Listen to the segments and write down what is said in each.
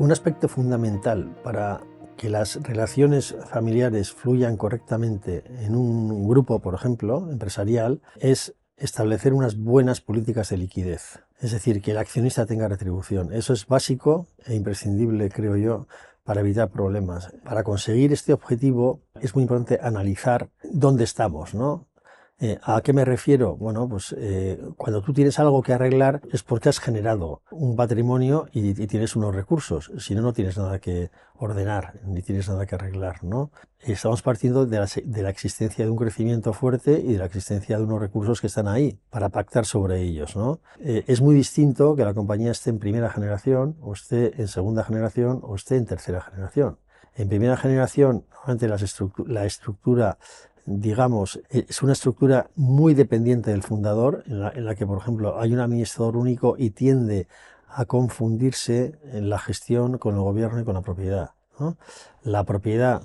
Un aspecto fundamental para que las relaciones familiares fluyan correctamente en un grupo, por ejemplo, empresarial, es establecer unas buenas políticas de liquidez. Es decir, que el accionista tenga retribución. Eso es básico e imprescindible, creo yo, para evitar problemas. Para conseguir este objetivo es muy importante analizar dónde estamos, ¿no? ¿A qué me refiero? Bueno, pues cuando tú tienes algo que arreglar es porque has generado un patrimonio y tienes unos recursos. Si no, no tienes nada que ordenar ni tienes nada que arreglar, ¿no? Estamos partiendo de la existencia de un crecimiento fuerte y de la existencia de unos recursos que están ahí para pactar sobre ellos, ¿no? Es muy distinto que la compañía esté en primera generación o esté en segunda generación o esté en tercera generación. En primera generación, normalmente la estructura, digamos, es una estructura muy dependiente del fundador, en la que, por ejemplo, hay un administrador único y tiende a confundirse en la gestión con el gobierno y con la propiedad, ¿no? La propiedad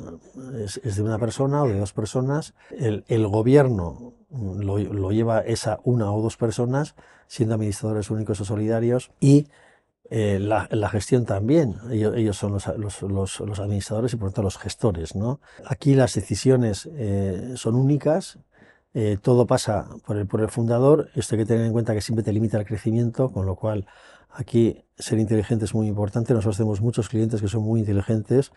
es de una persona o de dos personas, el gobierno lo lleva esa una o dos personas, siendo administradores únicos o solidarios, y la gestión también, ellos son los administradores y por lo tanto los gestores, ¿no? Aquí las decisiones son únicas, todo pasa por el fundador. Esto hay que tener en cuenta que siempre te limita el crecimiento, con lo cual aquí ser inteligente es muy importante. Nosotros tenemos muchos clientes que son muy inteligentes,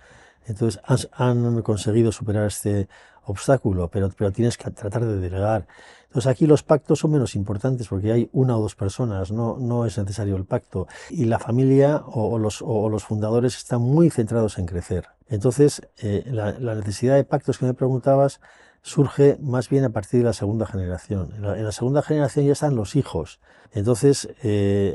entonces han conseguido superar este obstáculo, pero tienes que tratar de delegar. Entonces aquí los pactos son menos importantes porque hay una o dos personas, no es necesario el pacto. Y la familia o los fundadores están muy centrados en crecer. Entonces la necesidad de pactos que me preguntabas surge más bien a partir de la segunda generación. En la segunda generación ya están los hijos. Entonces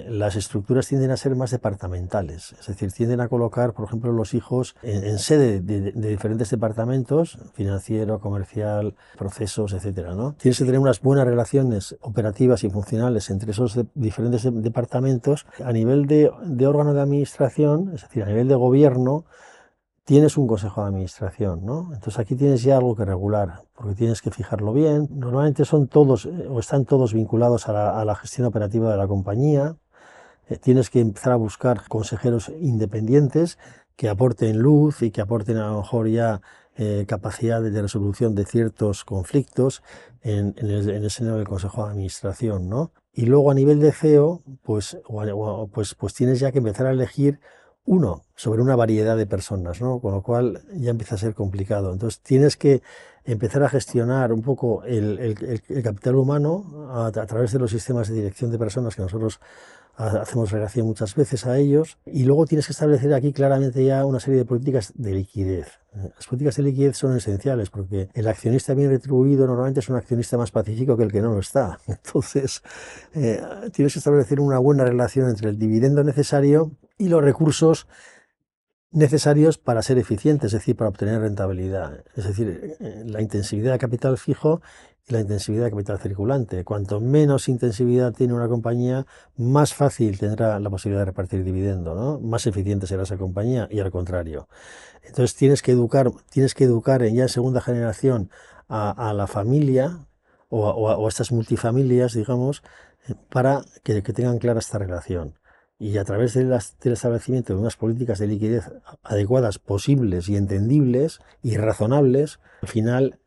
las estructuras tienden a ser más departamentales, es decir, tienden a colocar, por ejemplo, los hijos en sede de diferentes departamentos, financiero, comercial, procesos, etcétera, ¿no? Tienes que tener unas buenas relaciones operativas y funcionales entre esos diferentes departamentos. A nivel de órgano de administración, es decir, a nivel de gobierno, tienes un consejo de administración, ¿no? Entonces aquí tienes ya algo que regular, porque tienes que fijarlo bien. Normalmente son todos o están todos vinculados a la gestión operativa de la compañía. Tienes que empezar a buscar consejeros independientes que aporten luz y que aporten a lo mejor ya capacidad de resolución de ciertos conflictos en el seno del consejo de administración, ¿no? Y luego a nivel de CEO, pues tienes ya que empezar a elegir uno sobre una variedad de personas, ¿no? Con lo cual ya empieza a ser complicado. Entonces tienes que empezar a gestionar un poco el capital humano a través de los sistemas de dirección de personas que nosotros hacemos relación muchas veces a ellos, y luego tienes que establecer aquí claramente ya una serie de políticas de liquidez. Las políticas de liquidez son esenciales porque el accionista bien retribuido normalmente es un accionista más pacífico que el que no lo está. Entonces tienes que establecer una buena relación entre el dividendo necesario y los recursos necesarios para ser eficientes, es decir, para obtener rentabilidad. Es decir, la intensividad de capital fijo y la intensividad de capital circulante. Cuanto menos intensividad tiene una compañía, más fácil tendrá la posibilidad de repartir dividendo, ¿no? Más eficiente será esa compañía y al contrario. Entonces tienes que educar ya en segunda generación a la familia o a estas multifamilias, digamos, para que tengan clara esta relación. Y a través del establecimiento de unas políticas de liquidez adecuadas, posibles y entendibles y razonables, al final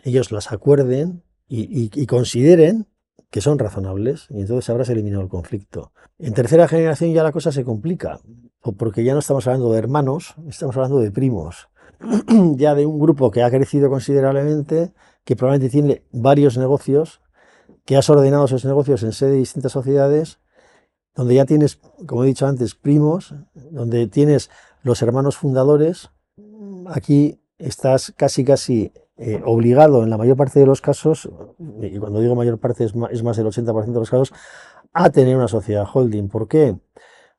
ellos las acuerden y consideren que son razonables, y entonces habrás eliminado el conflicto. En tercera generación ya la cosa se complica, porque ya no estamos hablando de hermanos, estamos hablando de primos, ya de un grupo que ha crecido considerablemente, que probablemente tiene varios negocios, que has ordenado esos negocios en sede de distintas sociedades, donde ya tienes, como he dicho antes, primos, donde tienes los hermanos fundadores. Aquí estás casi obligado en la mayor parte de los casos, y cuando digo mayor parte es más del 80% de los casos, a tener una sociedad holding. ¿Por qué?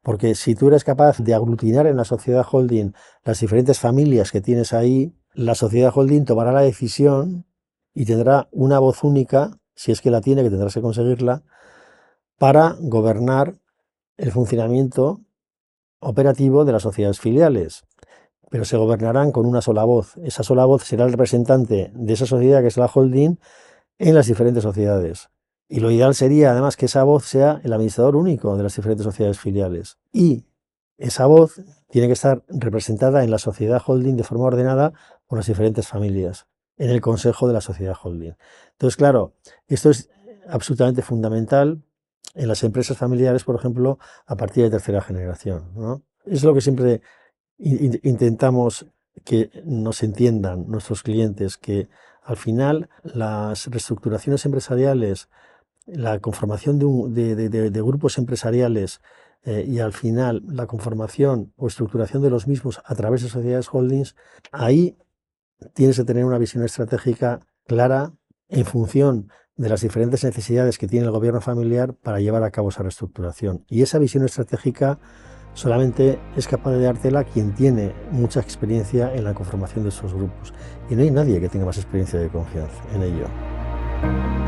Porque si tú eres capaz de aglutinar en la sociedad holding las diferentes familias que tienes ahí, la sociedad holding tomará la decisión y tendrá una voz única, si es que la tiene, que tendrás que conseguirla, para gobernar el funcionamiento operativo de las sociedades filiales, pero se gobernarán con una sola voz. Esa sola voz será el representante de esa sociedad, que es la holding, en las diferentes sociedades. Y lo ideal sería, además, que esa voz sea el administrador único de las diferentes sociedades filiales. Y esa voz tiene que estar representada en la sociedad holding de forma ordenada por las diferentes familias, en el consejo de la sociedad holding. Entonces, claro, esto es absolutamente fundamental en las empresas familiares, por ejemplo, a partir de tercera generación, ¿no? Es lo que siempre intentamos que nos entiendan nuestros clientes, que al final las reestructuraciones empresariales, la conformación de grupos empresariales y al final la conformación o estructuración de los mismos a través de sociedades holdings, ahí tienes que tener una visión estratégica clara en función de las diferentes necesidades que tiene el gobierno familiar para llevar a cabo esa reestructuración. Y esa visión estratégica solamente es capaz de dártela quien tiene mucha experiencia en la conformación de esos grupos. Y no hay nadie que tenga más experiencia de confianza en ello.